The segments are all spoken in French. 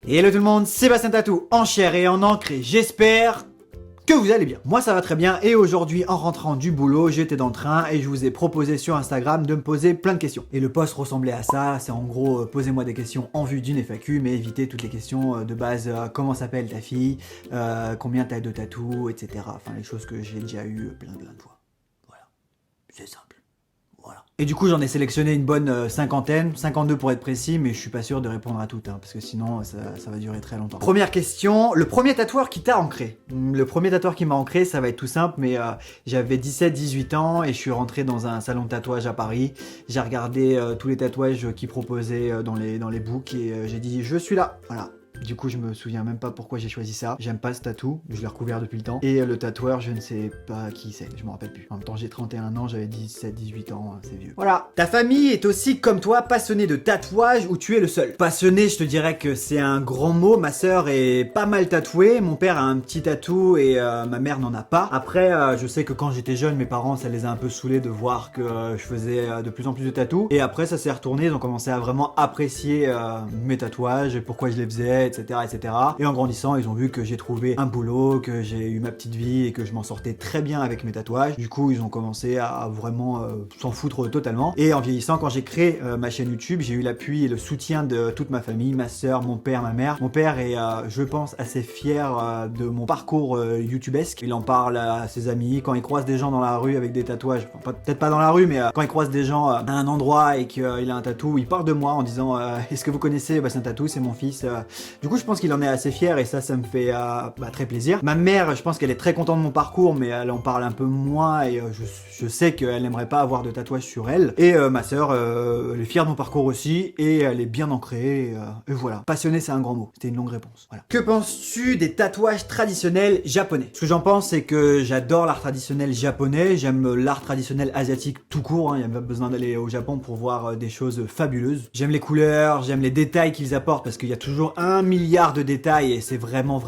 Et hello tout le monde, Sébastien Tatou en chair et en encre et j'espère que vous allez bien. Moi ça va très bien et aujourd'hui en rentrant du boulot, j'étais dans le train et je vous ai proposé sur Instagram de me poser plein de questions. Et le post ressemblait à ça, c'est en gros posez-moi des questions en vue d'une FAQ mais évitez toutes les questions de base, comment s'appelle ta fille, combien t'as de tatous, etc. Enfin les choses que j'ai déjà eu plein de fois. Voilà, c'est simple. Voilà. Et du coup j'en ai sélectionné une bonne cinquantaine, 52 pour être précis, mais je suis pas sûr de répondre à toutes, parce que sinon ça va durer très longtemps. Première question, le premier tatoueur qui t'a ancré. Le premier tatoueur qui m'a ancré, ça va être tout simple, mais j'avais 17-18 ans et je suis rentré dans un salon de tatouage à Paris. J'ai regardé tous les tatouages qu'ils proposaient dans les books et j'ai dit je suis là, voilà. Du coup, je me souviens même pas pourquoi j'ai choisi ça. J'aime pas ce tatou, je l'ai recouvert depuis le temps. Et le tatoueur, je ne sais pas qui c'est, je me rappelle plus. En même temps, j'ai 31 ans, j'avais 17-18 ans, c'est vieux. Voilà. Ta famille est aussi, comme toi, passionnée de tatouage ou tu es le seul? Passionné, je te dirais que c'est un grand mot. Ma sœur est pas mal tatouée. Mon père a un petit tatou et ma mère n'en a pas. Après, je sais que quand j'étais jeune, mes parents, ça les a un peu saoulés de voir que je faisais de plus en plus de tatous. Et après, ça s'est retourné, ils ont commencé à vraiment apprécier mes tatouages et pourquoi je les faisais, etc., etc. Et en grandissant, ils ont vu que j'ai trouvé un boulot, que j'ai eu ma petite vie et que je m'en sortais très bien avec mes tatouages. Du coup, ils ont commencé à vraiment s'en foutre totalement. Et en vieillissant, quand j'ai créé ma chaîne YouTube, j'ai eu l'appui et le soutien de toute ma famille, ma sœur, mon père, ma mère. Mon père est, je pense, assez fier de mon parcours YouTubesque. Il en parle à ses amis quand il croise des gens dans la rue avec des tatouages. Enfin, peut-être pas dans la rue, mais quand il croise des gens à un endroit et qu'il a un tatou, il parle de moi en disant est-ce que vous connaissez Bastien Tatou, c'est mon fils. Du coup, je pense qu'il en est assez fier et ça me fait très plaisir. Ma mère, je pense qu'elle est très contente de mon parcours, mais elle en parle un peu moins et je sais qu'elle n'aimerait pas avoir de tatouage sur elle. Et ma sœur, elle est fière de mon parcours aussi et elle est bien ancrée. Et voilà. Passionné, c'est un grand mot. C'était une longue réponse. Voilà. Que penses-tu des tatouages traditionnels japonais? Ce que j'en pense, c'est que j'adore l'art traditionnel japonais. J'aime l'art traditionnel asiatique tout court. Il n'y a pas besoin d'aller au Japon pour voir des choses fabuleuses. J'aime les couleurs, j'aime les détails qu'ils apportent parce qu'il y a toujours 1 milliard de détails et c'est vraiment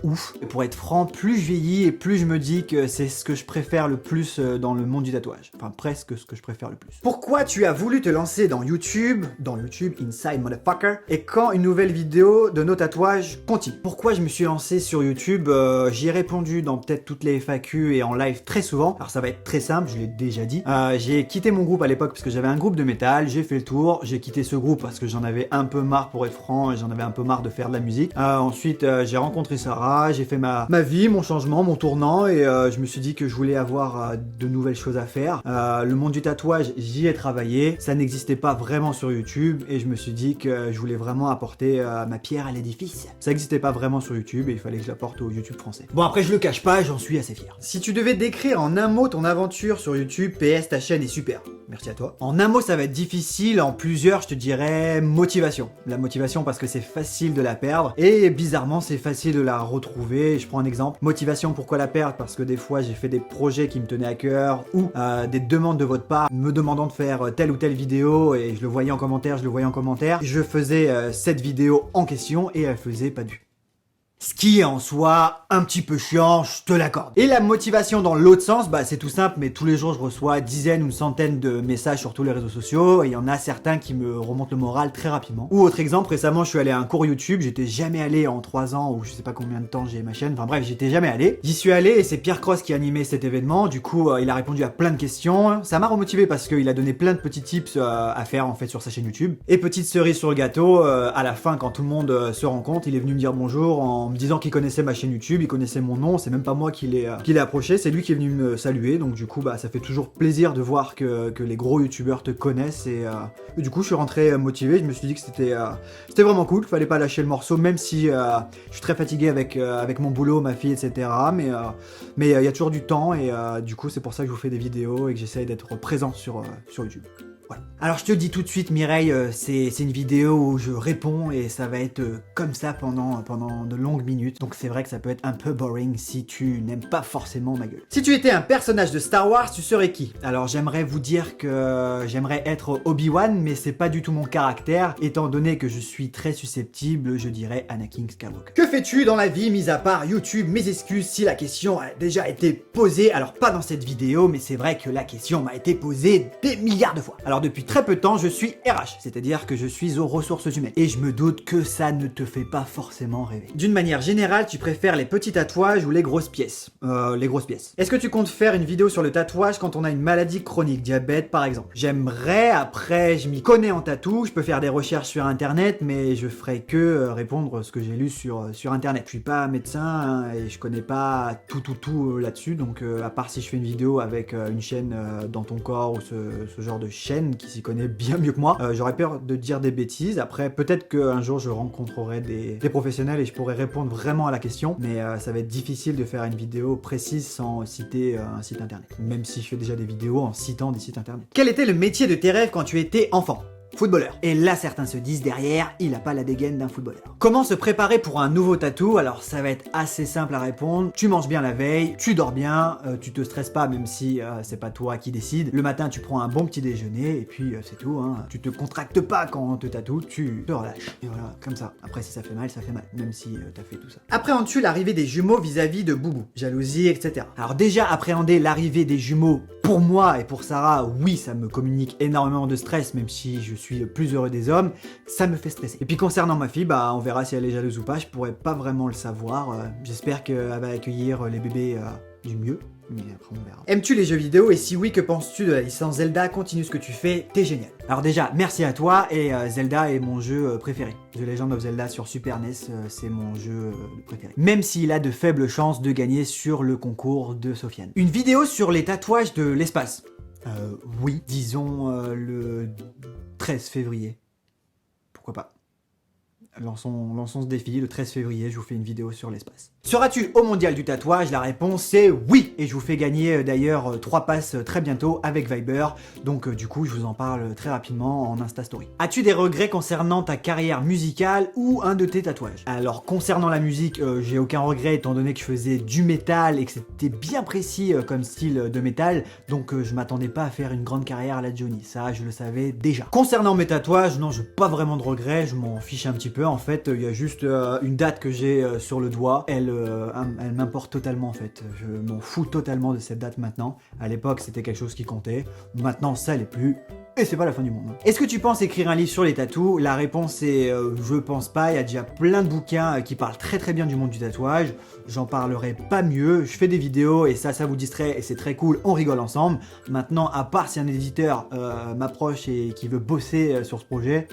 ouf. Et pour être franc, plus je vieillis et plus je me dis que c'est ce que je préfère le plus dans le monde du tatouage. Enfin presque ce que je préfère le plus. Pourquoi tu as voulu te lancer dans YouTube, Inside Motherfucker, et quand une nouvelle vidéo de nos tatouages continue? Pourquoi je me suis lancé sur YouTube? J'y ai répondu dans peut-être toutes les FAQ et en live très souvent. Alors ça va être très simple, je l'ai déjà dit. J'ai quitté mon groupe à l'époque parce que j'avais un groupe de métal, j'ai fait le tour, j'ai quitté ce groupe parce que j'en avais un peu marre pour être franc, et j'en avais un peu marre de faire de la musique. Ensuite, j'ai rencontré Sarah, j'ai fait ma vie, mon changement, mon tournant et je me suis dit que je voulais avoir de nouvelles choses à faire. Le monde du tatouage, j'y ai travaillé, ça n'existait pas vraiment sur YouTube et je me suis dit que je voulais vraiment apporter ma pierre à l'édifice. Ça n'existait pas vraiment sur YouTube et il fallait que je l'apporte au YouTube français. Bon après je le cache pas, j'en suis assez fier. Si tu devais décrire en un mot ton aventure sur YouTube, PS ta chaîne est super. Merci à toi. En un mot ça va être difficile, en plusieurs je te dirais motivation. La motivation parce que c'est facile de la perdre et bizarrement c'est facile de la retrouver. Je prends un exemple, motivation, pourquoi la perdre? Parce que des fois j'ai fait des projets qui me tenaient à cœur ou des demandes de votre part me demandant de faire telle ou telle vidéo et je le voyais en commentaire, je faisais cette vidéo en question et elle faisait pas de vue. Ce qui est en soi un petit peu chiant, je te l'accorde. Et la motivation dans l'autre sens, c'est tout simple, mais tous les jours je reçois dizaines ou centaines de messages sur tous les réseaux sociaux et il y en a certains qui me remontent le moral très rapidement. Ou autre exemple, récemment je suis allé à un cours YouTube, j'étais jamais allé en 3 ans ou je sais pas combien de temps j'ai ma chaîne, enfin bref, j'étais jamais allé. J'y suis allé et c'est Pierre Cross qui animait cet événement, du coup il a répondu à plein de questions. Ça m'a remotivé parce qu'il a donné plein de petits tips à faire en fait sur sa chaîne YouTube. Et petite cerise sur le gâteau, à la fin quand tout le monde se rend compte, il est venu me dire bonjour en me disant qu'il connaissait ma chaîne YouTube, il connaissait mon nom, c'est même pas moi qui l'ai approché, c'est lui qui est venu me saluer, donc du coup ça fait toujours plaisir de voir que les gros youtubeurs te connaissent et du coup je suis rentré motivé, je me suis dit que c'était vraiment cool, fallait pas lâcher le morceau même si je suis très fatigué avec mon boulot, ma fille, etc. Mais il y a toujours du temps et du coup c'est pour ça que je vous fais des vidéos et que j'essaye d'être présent sur YouTube. Voilà. Alors je te dis tout de suite Mireille, c'est une vidéo où je réponds et ça va être comme ça pendant de longues minutes. Donc c'est vrai que ça peut être un peu boring si tu n'aimes pas forcément ma gueule. Si tu étais un personnage de Star Wars, tu serais qui? Alors j'aimerais vous dire que j'aimerais être Obi-Wan, mais c'est pas du tout mon caractère. Étant donné que je suis très susceptible, je dirais Anakin Skywalker. Que fais-tu dans la vie, mis à part YouTube? Mes excuses si la question a déjà été posée. Alors pas dans cette vidéo, mais c'est vrai que la question m'a été posée des milliards de fois. Alors Alors depuis très peu de temps, je suis RH, c'est-à-dire que je suis aux ressources humaines. Et je me doute que ça ne te fait pas forcément rêver. D'une manière générale, tu préfères les petits tatouages ou les grosses pièces? Les grosses pièces. Est-ce que tu comptes faire une vidéo sur le tatouage quand on a une maladie chronique, diabète par exemple? J'aimerais, après je m'y connais en tatou, je peux faire des recherches sur internet, mais je ferai que répondre ce que j'ai lu sur internet. Je suis pas médecin hein, et je connais pas tout là-dessus, donc à part si je fais une vidéo avec une chaîne dans ton corps ou ce genre de chaîne qui s'y connaît bien mieux que moi, j'aurais peur de dire des bêtises. Après peut-être qu'un jour je rencontrerai des professionnels et je pourrais répondre vraiment à la question, mais ça va être difficile de faire une vidéo précise sans citer un site internet, même si je fais déjà des vidéos en citant des sites internet. Quel était le métier de tes rêves quand tu étais enfant? Footballeur. Et là, certains se disent derrière, il a pas la dégaine d'un footballeur. Comment se préparer pour un nouveau tatou? Alors, ça va être assez simple à répondre. Tu manges bien la veille, tu dors bien, tu te stresses pas même si c'est pas toi qui décide. Le matin, tu prends un bon petit déjeuner et puis c'est tout. Hein. Tu te contractes pas quand on te tatoue, tu te relâches. Et voilà, comme ça. Après, si ça fait mal, même si t'as fait tout ça. Appréhendes-tu l'arrivée des jumeaux vis-à-vis de Boubou? Jalousie, etc. Alors déjà, appréhender l'arrivée des jumeaux, pour moi et pour Sarah, oui, ça me communique énormément de stress, même si je suis le plus heureux des hommes, ça me fait stresser. Et puis concernant ma fille, bah on verra si elle est jalouse ou pas, je pourrais pas vraiment le savoir. J'espère qu'elle va accueillir les bébés du mieux. Mais après on verra. Aimes-tu les jeux vidéo? Et si oui, que penses-tu de la licence Zelda? Continue ce que tu fais, t'es génial. Alors déjà, merci à toi, et Zelda est mon jeu préféré. The Legend of Zelda sur Super NES, c'est mon jeu préféré. Même s'il a de faibles chances de gagner sur le concours de Sofiane. Une vidéo sur les tatouages de l'espace? Oui, disons le 13 février. Pourquoi pas? Lançons ce défi, le 13 février, je vous fais une vidéo sur l'espace. Seras-tu au mondial du tatouage? La réponse c'est oui, et je vous fais gagner d'ailleurs 3 passes très bientôt avec Viber, donc du coup je vous en parle très rapidement en Insta Story. As-tu des regrets concernant ta carrière musicale ou un de tes tatouages? Alors concernant la musique, j'ai aucun regret étant donné que je faisais du métal et que c'était bien précis comme style de métal, donc je m'attendais pas à faire une grande carrière à la Johnny, ça je le savais déjà. Concernant mes tatouages, non, j'ai pas vraiment de regrets, je m'en fiche un petit peu. En fait, il y a juste une date que j'ai sur le doigt. Elle m'importe totalement en fait. Je m'en fous totalement de cette date maintenant. À l'époque, c'était quelque chose qui comptait. Maintenant, ça l'est plus. Et c'est pas la fin du monde. Est-ce que tu penses écrire un livre sur les tatous? La réponse est je pense pas. Il y a déjà plein de bouquins qui parlent très bien du monde du tatouage. J'en parlerai pas mieux. Je fais des vidéos et ça vous distrait et c'est très cool. On rigole ensemble. Maintenant, à part si un éditeur m'approche et qui veut bosser sur ce projet,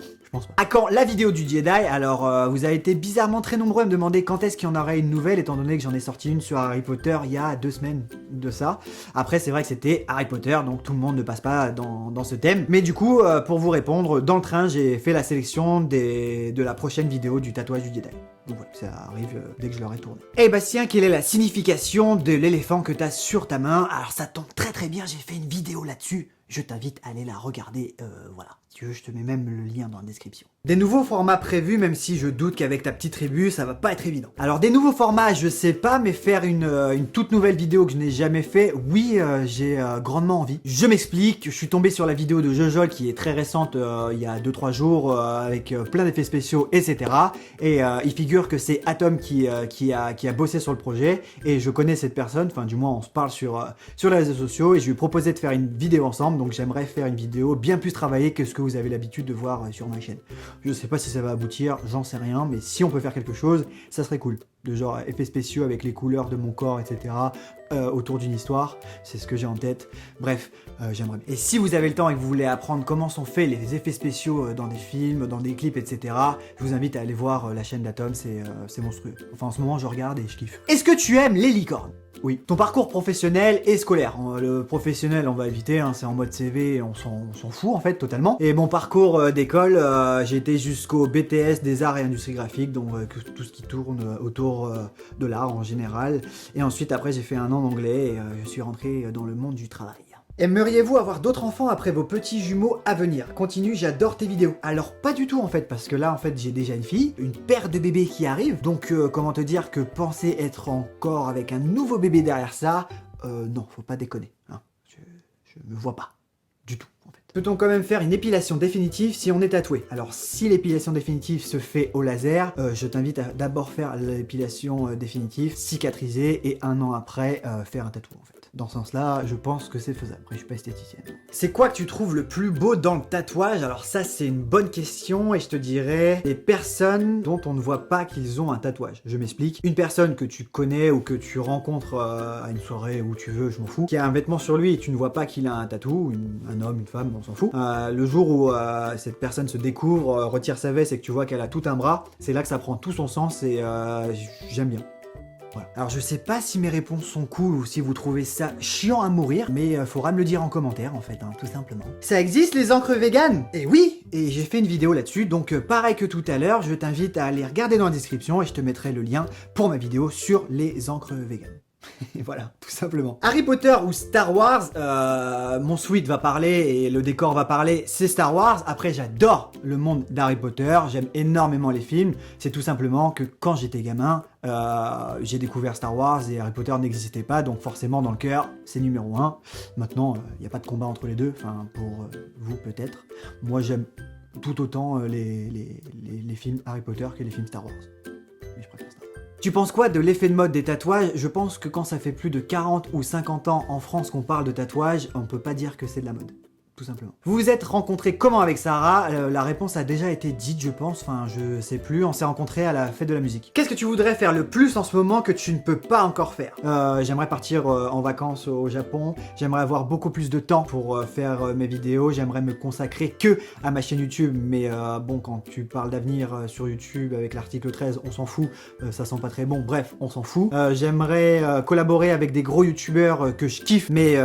à quand la vidéo du Jedi? Alors vous avez été bizarrement très nombreux à me demander quand est-ce qu'il y en aurait une nouvelle, étant donné que j'en ai sorti une sur Harry Potter il y a 2 semaines de ça. Après c'est vrai que c'était Harry Potter, donc tout le monde ne passe pas dans ce thème. Mais du coup, pour vous répondre, dans le train j'ai fait la sélection de la prochaine vidéo du tatouage du Jedi. Donc voilà, ça arrive dès que je l'aurai tourné. Et Bastien, quelle est la signification de l'éléphant que t'as sur ta main? Alors ça tombe très bien, j'ai fait une vidéo là-dessus. Je t'invite à aller la regarder, voilà. Si tu veux, je te mets même le lien dans la description. Des nouveaux formats prévus, même si je doute qu'avec ta petite tribu, ça va pas être évident. Alors des nouveaux formats, je sais pas, mais faire une toute nouvelle vidéo que je n'ai jamais fait, oui, j'ai grandement envie. Je m'explique, je suis tombé sur la vidéo de Jojol qui est très récente, il y a 2-3 jours, avec plein d'effets spéciaux, etc. Et il figure que c'est Atom qui a bossé sur le projet, et je connais cette personne, enfin du moins on se parle sur les réseaux sociaux, et je lui ai proposé de faire une vidéo ensemble, donc j'aimerais faire une vidéo bien plus travaillée que ce que vous avez l'habitude de voir sur ma chaîne. Je sais pas si ça va aboutir, j'en sais rien, mais si on peut faire quelque chose, ça serait cool. De genre effets spéciaux avec les couleurs de mon corps, etc. Autour d'une histoire, c'est ce que j'ai en tête. Bref, j'aimerais bien. Et si vous avez le temps et que vous voulez apprendre comment sont faits les effets spéciaux dans des films, dans des clips, etc., je vous invite à aller voir la chaîne d'Atom, c'est monstrueux. Enfin en ce moment je regarde et je kiffe. Est-ce que tu aimes les licornes? Oui. Ton parcours professionnel et scolaire. Le professionnel, on va éviter, hein, c'est en mode CV, on s'en fout en fait totalement. Et mon parcours d'école, j'ai été jusqu'au BTS des arts et industries graphiques, donc tout ce qui tourne autour de l'art en général. Et ensuite, après, j'ai fait un an d'anglais et je suis rentré dans le monde du travail. Aimeriez-vous avoir d'autres enfants après vos petits jumeaux à venir? Continue, j'adore tes vidéos. Alors pas du tout en fait, parce que là en fait j'ai déjà une fille, une paire de bébés qui arrive, donc comment te dire que penser être encore avec un nouveau bébé derrière ça, non, faut pas déconner, hein. Je me vois pas, du tout en fait. Peut-on quand même faire une épilation définitive si on est tatoué? Alors si l'épilation définitive se fait au laser, je t'invite à d'abord faire l'épilation définitive, cicatriser et un an après faire un tatou en fait. Dans ce sens-là, je pense que c'est faisable. Après, je suis pas esthéticienne. C'est quoi que tu trouves le plus beau dans le tatouage? Alors ça, c'est une bonne question et je te dirais les personnes dont on ne voit pas qu'ils ont un tatouage. Je m'explique. Une personne que tu connais ou que tu rencontres à une soirée où tu veux, je m'en fous, qui a un vêtement sur lui et tu ne vois pas qu'il a un tatou, un homme, une femme, on s'en fout. Le jour où cette personne se découvre, retire sa veste et que tu vois qu'elle a tout un bras, c'est là que ça prend tout son sens et j'aime bien. Voilà. Alors je sais pas si mes réponses sont cool ou si vous trouvez ça chiant à mourir, mais faudra me le dire en commentaire en fait, hein, tout simplement. Ça existe les encres véganes? Et oui! Et j'ai fait une vidéo là-dessus, donc pareil que tout à l'heure, je t'invite à aller regarder dans la description et je te mettrai le lien pour ma vidéo sur les encres véganes. Et voilà, tout simplement. Harry Potter ou Star Wars, mon suite va parler et le décor va parler, c'est Star Wars. Après, j'adore le monde d'Harry Potter, j'aime énormément les films. C'est tout simplement que quand j'étais gamin, j'ai découvert Star Wars et Harry Potter n'existait pas, donc forcément dans le cœur, c'est numéro 1. Maintenant, il n'y a pas de combat entre les deux, enfin pour vous peut-être. Moi, j'aime tout autant les films Harry Potter que les films Star Wars. Mais je préfère Star Wars. Tu penses quoi de l'effet de mode des tatouages? Je pense que quand ça fait plus de 40 ou 50 ans en France qu'on parle de tatouage, on peut pas dire que c'est de la mode. Tout simplement. Vous vous êtes rencontrés comment avec Sarah? La réponse a déjà été dite, je pense, enfin je sais plus, on s'est rencontrés à la fête de la musique. Qu'est-ce que tu voudrais faire le plus en ce moment que tu ne peux pas encore faire? J'aimerais partir en vacances au Japon, j'aimerais avoir beaucoup plus de temps pour faire mes vidéos, j'aimerais me consacrer que à ma chaîne YouTube, mais bon, quand tu parles d'avenir sur YouTube avec l'article 13, on s'en fout, ça sent pas très bon, bref, on s'en fout. J'aimerais collaborer avec des gros youtubeurs que je kiffe, mais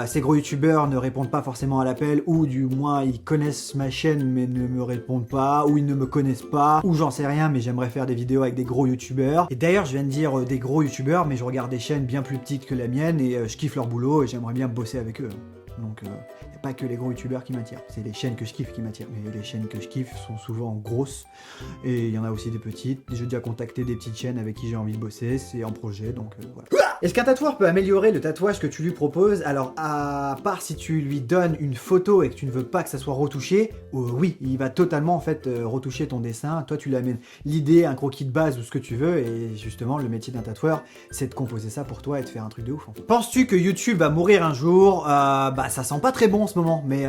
ces gros youtubeurs ne répondent pas forcément à l'appel, ou du moins ils connaissent ma chaîne mais ne me répondent pas, ou ils ne me connaissent pas, ou j'en sais rien, mais j'aimerais faire des vidéos avec des gros youtubeurs. Et d'ailleurs je viens de dire des gros youtubeurs, mais je regarde des chaînes bien plus petites que la mienne et je kiffe leur boulot et j'aimerais bien bosser avec eux. Donc il n'y a pas que les gros youtubeurs qui m'attirent, c'est les chaînes que je kiffe qui m'attirent. Mais les chaînes que je kiffe sont souvent grosses et il y en a aussi des petites. J'ai déjà contacté des petites chaînes avec qui j'ai envie de bosser, c'est en projet, donc voilà. Est-ce qu'un tatoueur peut améliorer le tatouage que tu lui proposes? Alors, à part si tu lui donnes une photo et que tu ne veux pas que ça soit retouché, oui, il va totalement en fait retoucher ton dessin. Toi, tu lui amènes l'idée, un croquis de base ou ce que tu veux, et justement, le métier d'un tatoueur, c'est de composer ça pour toi et de faire un truc de ouf. En fait. Penses-tu que YouTube va mourir un jour? Bah, ça sent pas très bon en ce moment, mais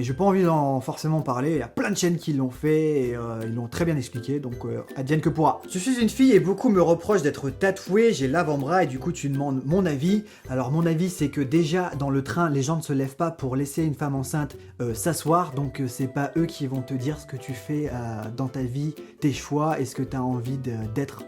j'ai pas envie d'en forcément parler. Il y a plein de chaînes qui l'ont fait et ils l'ont très bien expliqué, donc advienne que pourra. Je suis une fille et beaucoup me reprochent d'être tatouée, j'ai l'avant-bras et du coup, tu demandes mon avis. Alors mon avis c'est que déjà dans le train les gens ne se lèvent pas pour laisser une femme enceinte s'asseoir, donc c'est pas eux qui vont te dire ce que tu fais dans ta vie, tes choix et ce que tu as envie d'être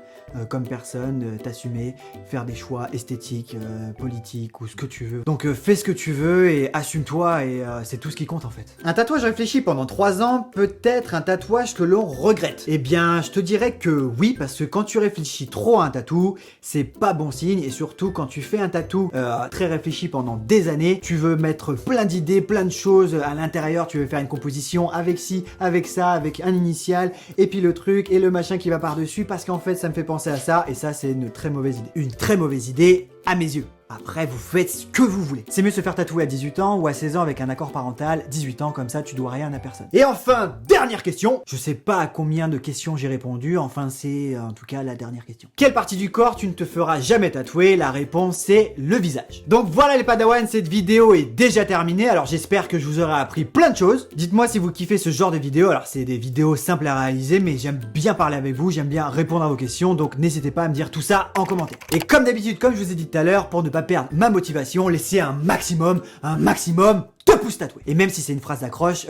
comme personne, t'assumer, faire des choix esthétiques, politiques ou ce que tu veux. Donc fais ce que tu veux et assume-toi et c'est tout ce qui compte en fait. Un tatouage réfléchi pendant 3 ans peut être un tatouage que l'on regrette. Eh bien je te dirais que oui, parce que quand tu réfléchis trop à un tatou, c'est pas bon signe et surtout quand tu fais un tatou très réfléchi pendant des années, tu veux mettre plein d'idées, plein de choses à l'intérieur, tu veux faire une composition avec ci, avec ça, avec un initial et puis le truc et le machin qui va par-dessus parce qu'en fait ça me fait penser à ça et ça c'est une très mauvaise idée. Une très mauvaise idée à mes yeux. Après, vous faites ce que vous voulez. C'est mieux se faire tatouer à 18 ans ou à 16 ans avec un accord parental. 18 ans, comme ça, tu dois rien à personne. Et enfin, dernière question. Je sais pas à combien de questions j'ai répondu. Enfin, c'est en tout cas la dernière question. Quelle partie du corps tu ne te feras jamais tatouer? La réponse, c'est le visage. Donc voilà les padawans, cette vidéo est déjà terminée. Alors j'espère que je vous aurai appris plein de choses. Dites-moi si vous kiffez ce genre de vidéo. Alors c'est des vidéos simples à réaliser, mais j'aime bien parler avec vous, j'aime bien répondre à vos questions. Donc n'hésitez pas à me dire tout ça en commentaire. Et comme d'habitude, comme je vous ai dit tout à l'heure, pour ne pas perdre ma motivation, laissez un maximum de pouces tatoués. Et même si c'est une phrase d'accroche,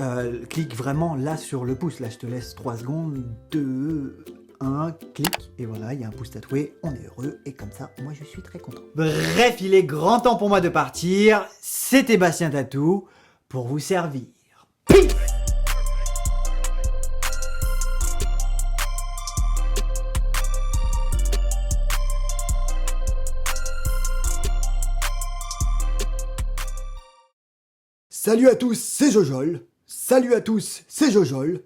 clique vraiment là sur le pouce. Là, je te laisse 3 secondes, 2, 1, clic, et voilà, il y a un pouce tatoué, on est heureux, et comme ça, moi je suis très content. Bref, il est grand temps pour moi de partir. C'était Bastien Tatou pour vous servir. Peace. Salut à tous, c'est Jojol. Salut à tous, c'est Jojol.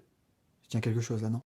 Je tiens quelque chose là, non?